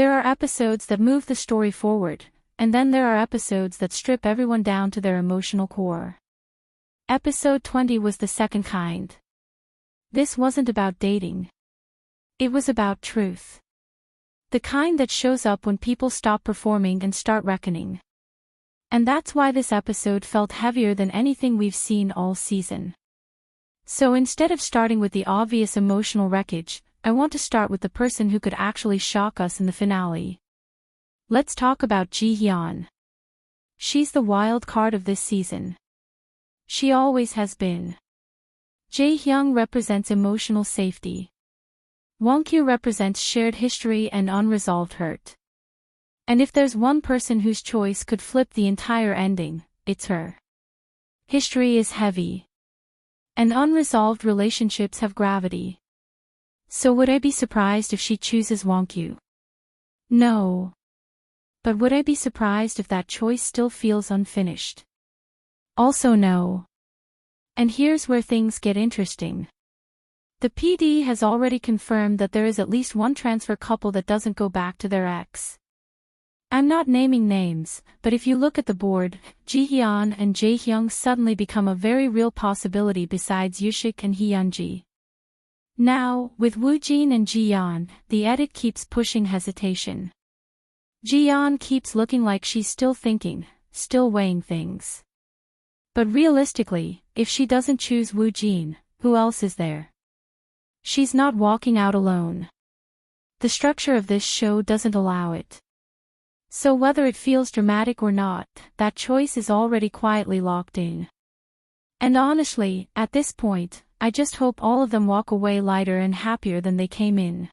There are episodes that move the story forward, and then there are episodes that strip everyone down to their emotional core. Episode 20 was the second kind. This wasn't about dating. It was about truth. The kind that shows up when people stop performing and start reckoning. And that's why this episode felt heavier than anything we've seen all season. So instead of starting with the obvious emotional wreckage, I want to start with the person who could actually shock us in the finale. Let's talk about Ji-hyun. She's the wild card of this season. She always has been. Jae-hyung represents emotional safety. Won-kyu represents shared history and unresolved hurt. And if there's one person whose choice could flip the entire ending, it's her. History is heavy. And unresolved relationships have gravity. So would I be surprised if she chooses Won-kyu? No. But would I be surprised if that choice still feels unfinished? Also no. And here's where things get interesting. The PD has already confirmed that there is at least one transfer couple that doesn't go back to their ex. I'm not naming names, but if you look at the board, Ji-hyun and Jae-hyung suddenly become a very real possibility besides Yushik and Hianji. Now, with Woojin and Ji-yeon, the edit keeps pushing hesitation. Ji-yeon keeps looking like she's still thinking, still weighing things. But realistically, if she doesn't choose Woojin, who else is there? She's not walking out alone. The structure of this show doesn't allow it. So whether it feels dramatic or not, that choice is already quietly locked in. And honestly, at this point, I just hope all of them walk away lighter and happier than they came in.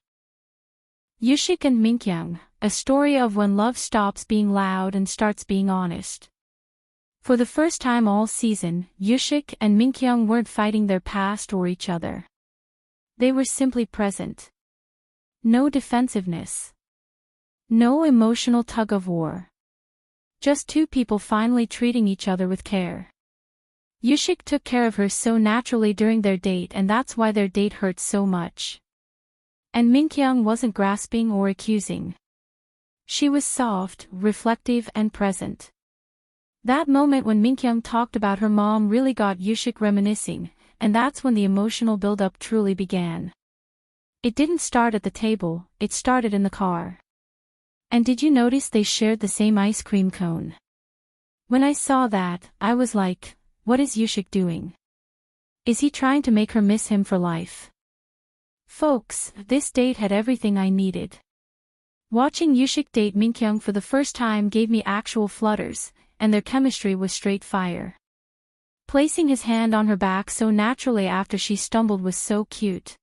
Yushik and Minkyong, a story of when love stops being loud and starts being honest. For the first time all season, Yushik and Minkyong weren't fighting their past or each other. They were simply present. No defensiveness. No emotional tug-of-war. Just two people finally treating each other with care. Yushik took care of her so naturally during their date, and that's why their date hurt so much. And Minkyong wasn't grasping or accusing. She was soft, reflective and present. That moment when Minkyong talked about her mom really got Yushik reminiscing, and that's when the emotional build-up truly began. It didn't start at the table, it started in the car. And did you notice they shared the same ice cream cone? When I saw that, I was like, what is Yushik doing? Is he trying to make her miss him for life? Folks, this date had everything I needed. Watching Yushik date Minkyong for the first time gave me actual flutters, and their chemistry was straight fire. Placing his hand on her back so naturally after she stumbled was so cute.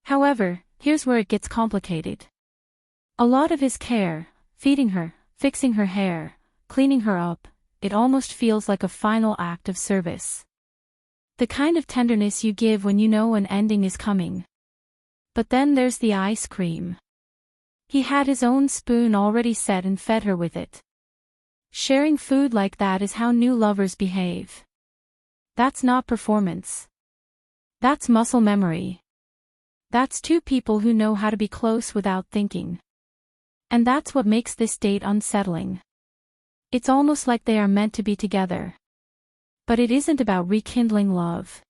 However, here's where it gets complicated. A lot of his care, feeding her, fixing her hair, cleaning her up, it almost feels like a final act of service. The kind of tenderness you give when you know an ending is coming. But then there's the ice cream. He had his own spoon already set and fed her with it. Sharing food like that is how new lovers behave. That's not performance. That's muscle memory. That's two people who know how to be close without thinking. And that's what makes this date unsettling. It's almost like they are meant to be together. But it isn't about rekindling love.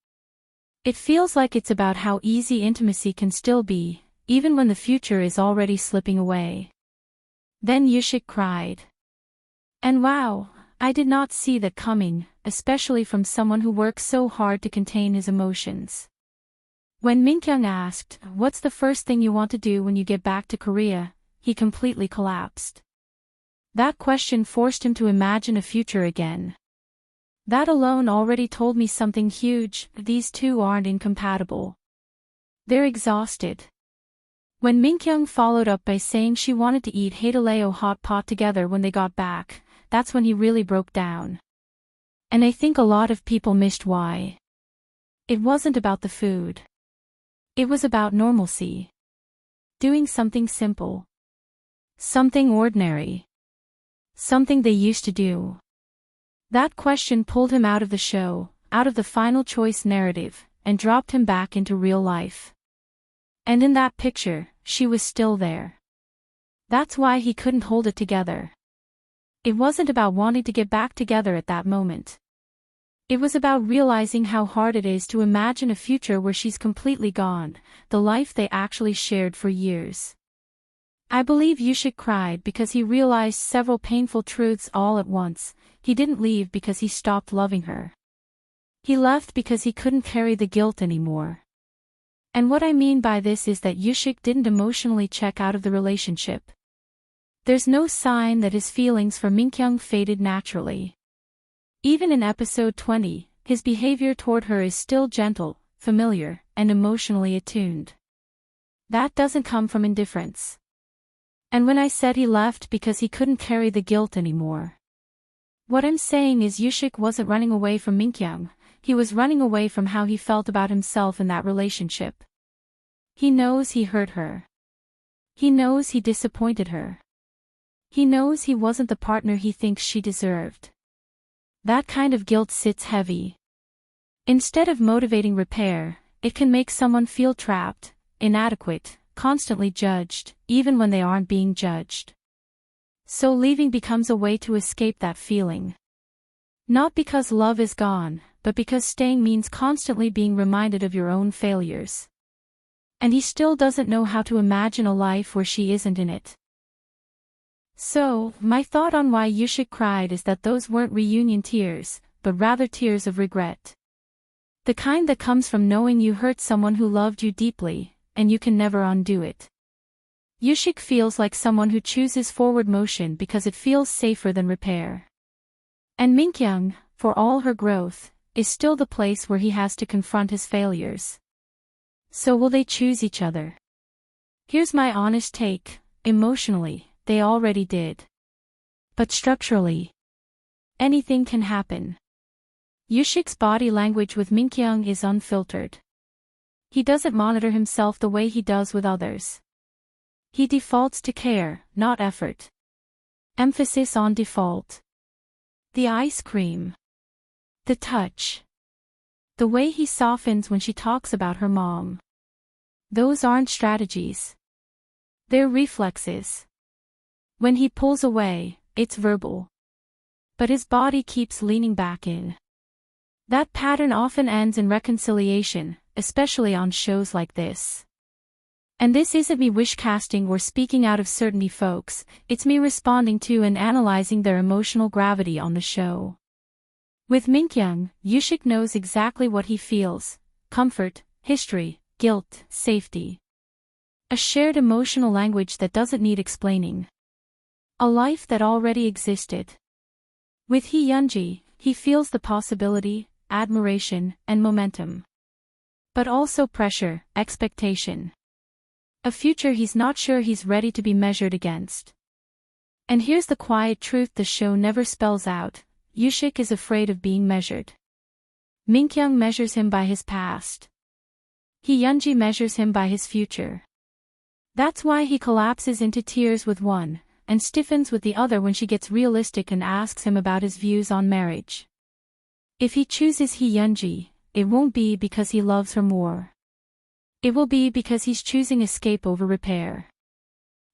It feels like it's about how easy intimacy can still be, even when the future is already slipping away. Then Yushik cried. And wow, I did not see that coming, especially from someone who works so hard to contain his emotions. When Minkyong asked, "What's the first thing you want to do when you get back to Korea?" he completely collapsed. That question forced him to imagine a future again. That alone already told me something huge: these two aren't incompatible. They're exhausted. When Minkyong followed up by saying she wanted to eat Haetaleo hot pot together when they got back, that's when he really broke down. And I think a lot of people missed why. It wasn't about the food. It was about normalcy. Doing something simple. Something ordinary. Something they used to do. That question pulled him out of the show, out of the final choice narrative, and dropped him back into real life. And in that picture, she was still there. That's why he couldn't hold it together. It wasn't about wanting to get back together at that moment. It was about realizing how hard it is to imagine a future where she's completely gone, the life they actually shared for years. I believe Yushik cried because he realized several painful truths all at once. He didn't leave because he stopped loving her. He left because he couldn't carry the guilt anymore. And what I mean by this is that Yushik didn't emotionally check out of the relationship. There's no sign that his feelings for Minkyong faded naturally. Even in episode 20, his behavior toward her is still gentle, familiar, and emotionally attuned. That doesn't come from indifference. And when I said he left because he couldn't carry the guilt anymore, what I'm saying is Yushik wasn't running away from Minkyong, he was running away from how he felt about himself in that relationship. He knows he hurt her. He knows he disappointed her. He knows he wasn't the partner he thinks she deserved. That kind of guilt sits heavy. Instead of motivating repair, it can make someone feel trapped, inadequate, constantly judged, even when they aren't being judged. So leaving becomes a way to escape that feeling. Not because love is gone, but because staying means constantly being reminded of your own failures. And he still doesn't know how to imagine a life where she isn't in it. So, my thought on why Yushik cried is that those weren't reunion tears, but rather tears of regret. The kind that comes from knowing you hurt someone who loved you deeply, and you can never undo it. Yushik feels like someone who chooses forward motion because it feels safer than repair. And Minkyong, for all her growth, is still the place where he has to confront his failures. So will they choose each other? Here's my honest take, emotionally, they already did. But structurally, anything can happen. Yushik's body language with Minkyong is unfiltered. He doesn't monitor himself the way he does with others. He defaults to care, not effort. Emphasis on default. The ice cream. The touch. The way he softens when she talks about her mom. Those aren't strategies. They're reflexes. When he pulls away, it's verbal. But his body keeps leaning back in. That pattern often ends in reconciliation, especially on shows like this. And this isn't me wish-casting or speaking out of certainty, folks, it's me responding to and analyzing their emotional gravity on the show. With Minkyong, Yushik knows exactly what he feels: comfort, history, guilt, safety. A shared emotional language that doesn't need explaining. A life that already existed. With Hianji, he feels the possibility, admiration, and momentum. But also pressure, expectation. A future he's not sure he's ready to be measured against. And here's the quiet truth the show never spells out: Yushik is afraid of being measured. Minkyong measures him by his past. Hianji measures him by his future. That's why he collapses into tears with one, and stiffens with the other when she gets realistic and asks him about his views on marriage. If he chooses Hianji, it won't be because he loves her more. It will be because he's choosing escape over repair.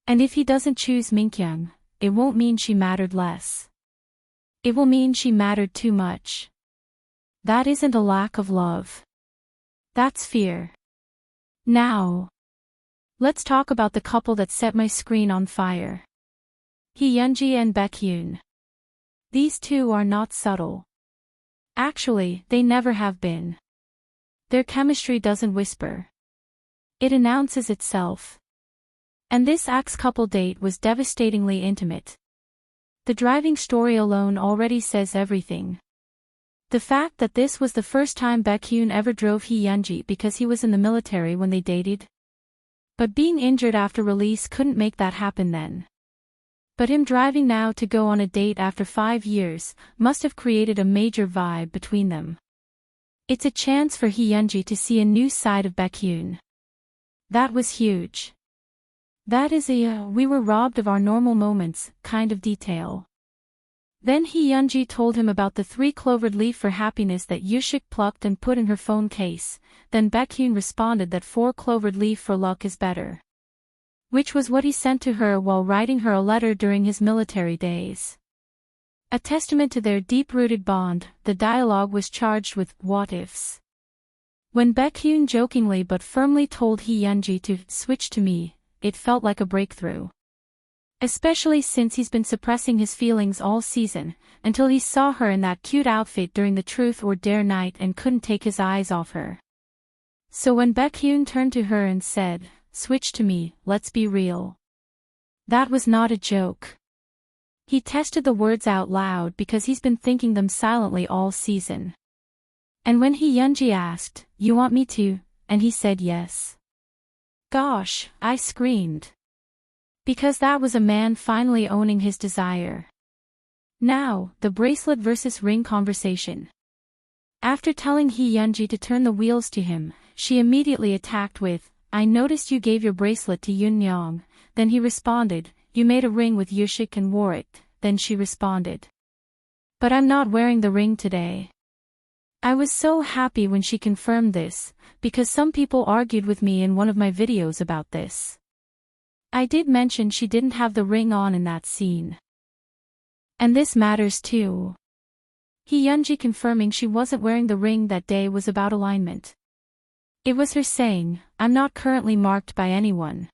And if he doesn't choose Minkyong, it won't mean she mattered less. It will mean she mattered too much. That isn't a lack of love. That's fear. Now, let's talk about the couple that set my screen on fire. Hyunji and Beck Hyun. These two are not subtle. Actually, they never have been. Their chemistry doesn't whisper. It announces itself. And this Axe couple date was devastatingly intimate. The driving story alone already says everything. The fact that this was the first time Beck Hyun ever drove Hyunji because he was in the military when they dated. But being injured after release couldn't make that happen then. But him driving now to go on a date after 5 years must have created a major vibe between them. It's a chance for Hyunji to see a new side of Beck Hyun. That was huge. That is a we were robbed of our normal moments kind of detail. Then Hyunji told him about the 3-clovered leaf for happiness that Yushik plucked and put in her phone case. Then Beck Hyun responded that 4-clovered leaf for luck is better. which was what he sent to her while writing her a letter during his military days. A testament to their deep-rooted bond, the dialogue was charged with what-ifs. When Beck Hyun jokingly but firmly told Hianji to switch to me, it felt like a breakthrough. Especially since he's been suppressing his feelings all season, until he saw her in that cute outfit during the Truth or Dare night and couldn't take his eyes off her. So when Beck Hyun turned to her and said, "Switch to me, let's be real," that was not a joke. He tested the words out loud because he's been thinking them silently all season. And when Hianji asked, "You want me to?" and he said yes. Gosh, I screamed. Because that was a man finally owning his desire. Now, the bracelet versus ring conversation. After telling Hianji to turn the wheels to him, she immediately attacked with, "I noticed you gave your bracelet to Yoon. Then he responded, "You made a ring with Yushik and wore it." Then she responded, "But I'm not wearing the ring today." I was so happy when she confirmed this, because some people argued with me in one of my videos about this. I did mention she didn't have the ring on in that scene. And this matters too. Hyunji confirming she wasn't wearing the ring that day was about alignment. It was her saying, "I'm not currently marked by anyone."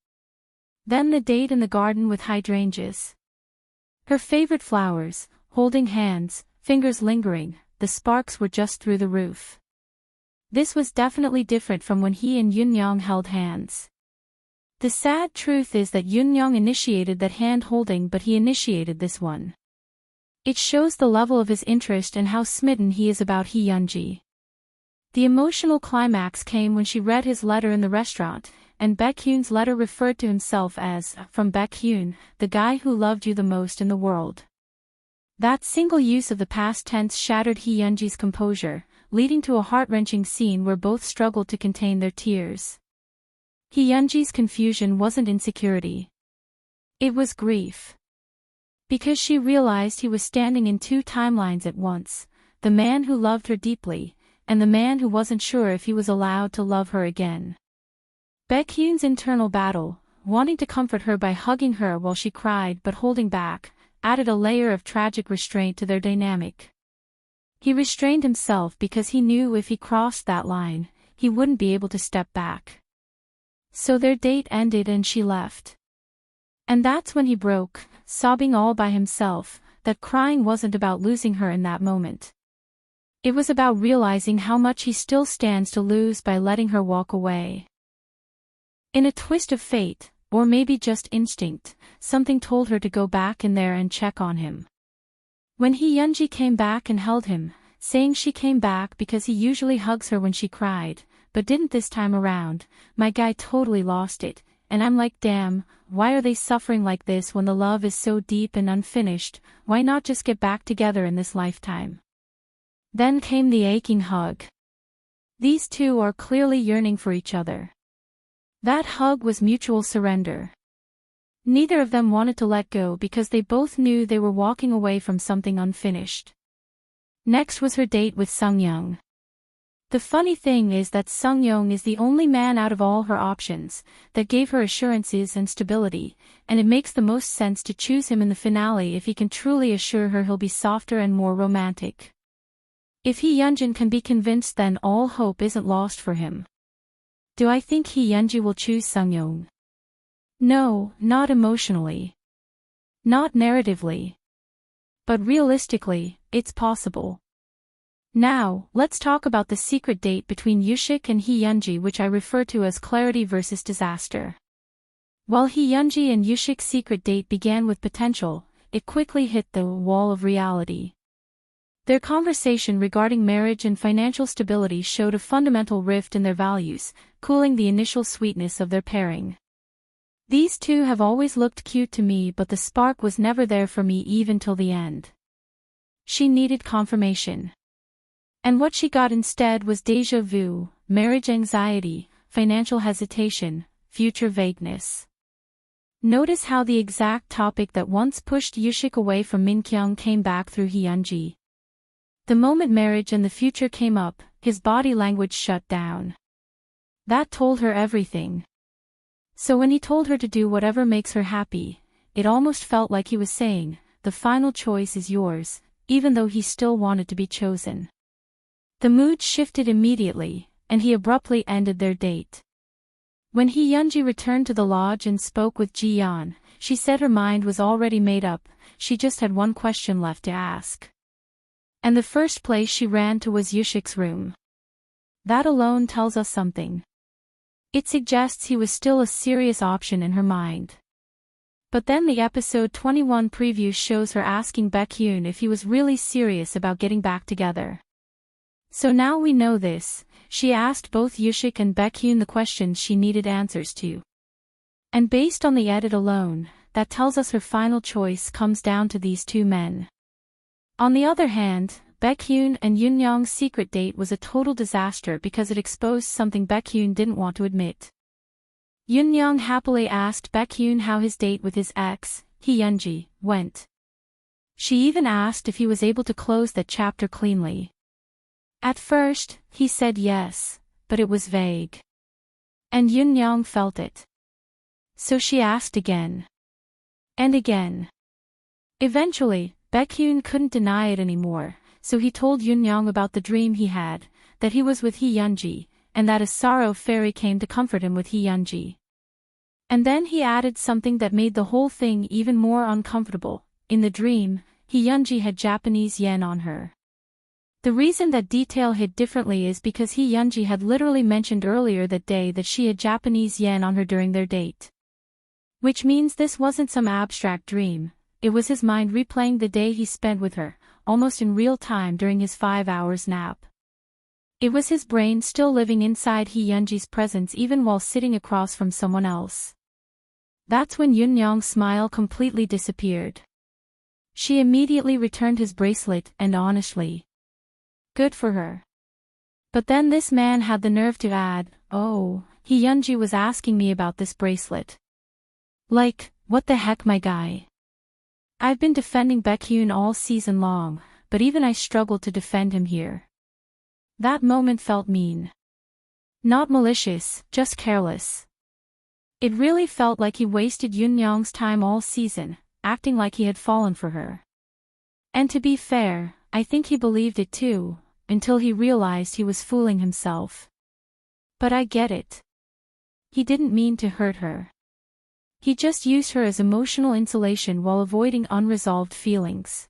Then the date in the garden with hydrangeas. Her favorite flowers, holding hands, fingers lingering, the sparks were just through the roof. This was definitely different from when he and Yoon held hands. The sad truth is that Yoon initiated that hand-holding, but he initiated this one. It shows the level of his interest and how smitten he is about Hyunji. The emotional climax came when she read his letter in the restaurant, and Beck Hyun's letter referred to himself as, "From Beck Hyun, the guy who loved you the most in the world." That single use of the past tense shattered Hyunji's composure, leading to a heart-wrenching scene where both struggled to contain their tears. Hyunji's confusion wasn't insecurity. It was grief. Because she realized he was standing in two timelines at once, the man who loved her deeply, and the man who wasn't sure if he was allowed to love her again. Beck Hyun's internal battle, wanting to comfort her by hugging her while she cried but holding back, added a layer of tragic restraint to their dynamic. He restrained himself because he knew if he crossed that line, he wouldn't be able to step back. So their date ended and she left. And that's when he broke, sobbing all by himself, that crying wasn't about losing her in that moment. It was about realizing how much he still stands to lose by letting her walk away. In a twist of fate, or maybe just instinct, something told her to go back in there and check on him. When Hyunji came back and held him, saying she came back because he usually hugs her when she cried, but didn't this time around, my guy totally lost it, and I'm like, damn, why are they suffering like this when the love is so deep and unfinished? Why not just get back together in this lifetime? Then came the aching hug. These two are clearly yearning for each other. That hug was mutual surrender. Neither of them wanted to let go because they both knew they were walking away from something unfinished. Next was her date with Sungyoung. The funny thing is that Sungyoung is the only man out of all her options that gave her assurances and stability, and it makes the most sense to choose him in the finale if he can truly assure her he'll be softer and more romantic. If Hyunjin can be convinced, then all hope isn't lost for him. Do I think Hyunji will choose Sungyoung? No, not emotionally. Not narratively. But realistically, it's possible. Now, let's talk about the secret date between Yushik and Hyunji, which I refer to as clarity versus disaster. While Hyunji and Yushik's secret date began with potential, it quickly hit the wall of reality. Their conversation regarding marriage and financial stability showed a fundamental rift in their values, cooling the initial sweetness of their pairing. These two have always looked cute to me, but the spark was never there for me even till the end. She needed confirmation. And what she got instead was déjà vu, marriage anxiety, financial hesitation, future vagueness. Notice how the exact topic that once pushed Yushik away from Minkyong came back through Hyunji. The moment marriage and the future came up, his body language shut down. That told her everything. So when he told her to do whatever makes her happy, it almost felt like he was saying, the final choice is yours, even though he still wanted to be chosen. The mood shifted immediately, and he abruptly ended their date. When Hyunji returned to the lodge and spoke with Ji-yeon, she said her mind was already made up, she just had one question left to ask. And the first place she ran to was Yushik's room. That alone tells us something. It suggests he was still a serious option in her mind. But then the episode 21 preview shows her asking Beck Hyun if he was really serious about getting back together. So now we know this, she asked both Yushik and Beck Hyun the questions she needed answers to. And based on the edit alone, that tells us her final choice comes down to these two men. On the other hand, Beck Hyun and Minkyong's secret date was a total disaster because it exposed something Beck Hyun didn't want to admit. Minkyong happily asked Beck Hyun how his date with his ex, Hyunji, went. She even asked if he was able to close that chapter cleanly. At first, he said yes, but it was vague. And Minkyong felt it. So she asked again. And again. Eventually, Beck Hyun couldn't deny it anymore, so he told Minkyong about the dream he had, that he was with Hyunji, and that a sorrow fairy came to comfort him with Hyunji. And then he added something that made the whole thing even more uncomfortable. In the dream, Hyunji had Japanese yen on her. The reason that detail hit differently is because Hyunji had literally mentioned earlier that day that she had Japanese yen on her during their date. Which means this wasn't some abstract dream, it was his mind replaying the day he spent with her, almost in real time during his 5 hours nap. It was his brain still living inside Hyunji's presence even while sitting across from someone else. That's when Minkyong's smile completely disappeared. She immediately returned his bracelet and honestly. Good for her. But then this man had the nerve to add, oh, Hyunji was asking me about this bracelet. Like, what the heck my guy? I've been defending Beck Hyun all season long, but even I struggled to defend him here. That moment felt mean. Not malicious, just careless. It really felt like he wasted Minkyong's time all season, acting like he had fallen for her. And to be fair, I think he believed it too, until he realized he was fooling himself. But I get it. He didn't mean to hurt her. He just used her as emotional insulation while avoiding unresolved feelings.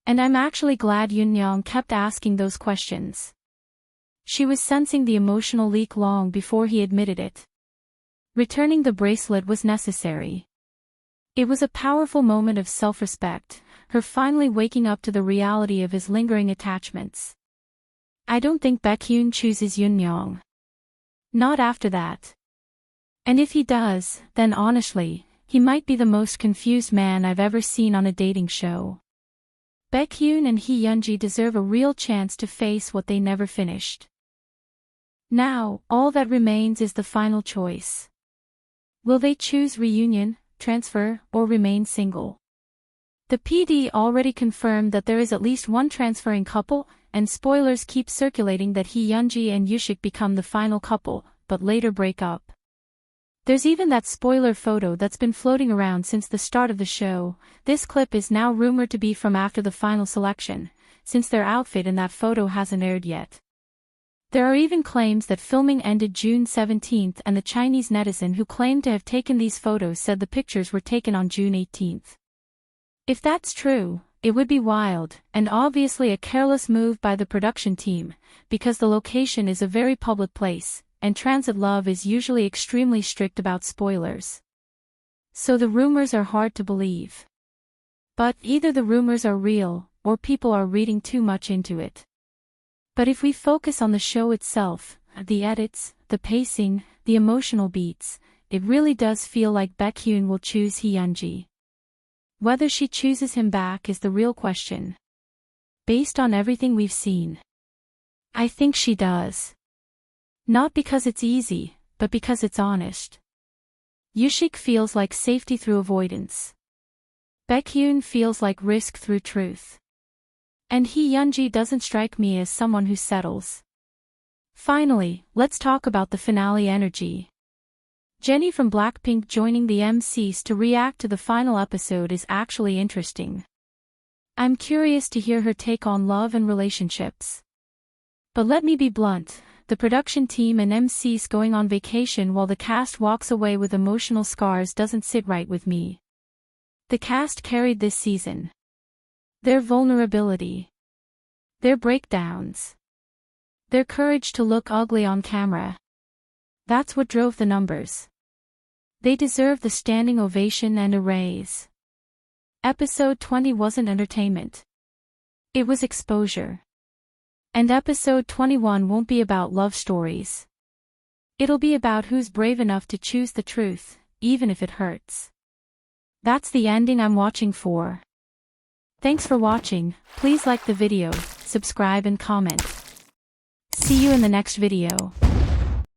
And I'm actually glad Minkyong kept asking those questions. She was sensing the emotional leak long before he admitted it. Returning the bracelet was necessary. It was a powerful moment of self-respect, her finally waking up to the reality of his lingering attachments. I don't think Beck Hyun chooses Minkyong. Not after that. And if he does, then honestly, he might be the most confused man I've ever seen on a dating show. Beck Hyun and Hyunji deserve a real chance to face what they never finished. Now, all that remains is the final choice. Will they choose reunion, transfer, or remain single? The PD already confirmed that there is at least one transferring couple, and spoilers keep circulating that Hyunji and Yushik become the final couple, but later break up. There's even that spoiler photo that's been floating around since the start of the show. This clip is now rumored to be from after the final selection, since their outfit in that photo hasn't aired yet. There are even claims that filming ended June 17th, and the Chinese netizen who claimed to have taken these photos said the pictures were taken on June 18th. If that's true, it would be wild, and obviously a careless move by the production team, because the location is a very public place, and Transit Love is usually extremely strict about spoilers. So the rumors are hard to believe. But either the rumors are real, or people are reading too much into it. But if we focus on the show itself, the edits, the pacing, the emotional beats, it really does feel like Beck Hyun will choose Hyunji. Whether she chooses him back is the real question. Based on everything we've seen, I think she does. Not because it's easy, but because it's honest. Yushik feels like safety through avoidance. Beck Hyun feels like risk through truth. And Hyunji doesn't strike me as someone who settles. Finally, let's talk about the finale energy. Jennie from Blackpink joining the MCs to react to the final episode is actually interesting. I'm curious to hear her take on love and relationships. But let me be blunt, the production team and MCs going on vacation while the cast walks away with emotional scars doesn't sit right with me. The cast carried this season. Their vulnerability. Their breakdowns. Their courage to look ugly on camera. That's what drove the numbers. They deserve the standing ovation and a raise. Episode 20 wasn't entertainment. It was exposure. And episode 21 won't be about love stories. It'll be about who's brave enough to choose the truth, even if it hurts. That's the ending I'm watching for. Thanks for watching, please like the video, subscribe and comment. See you in the next video.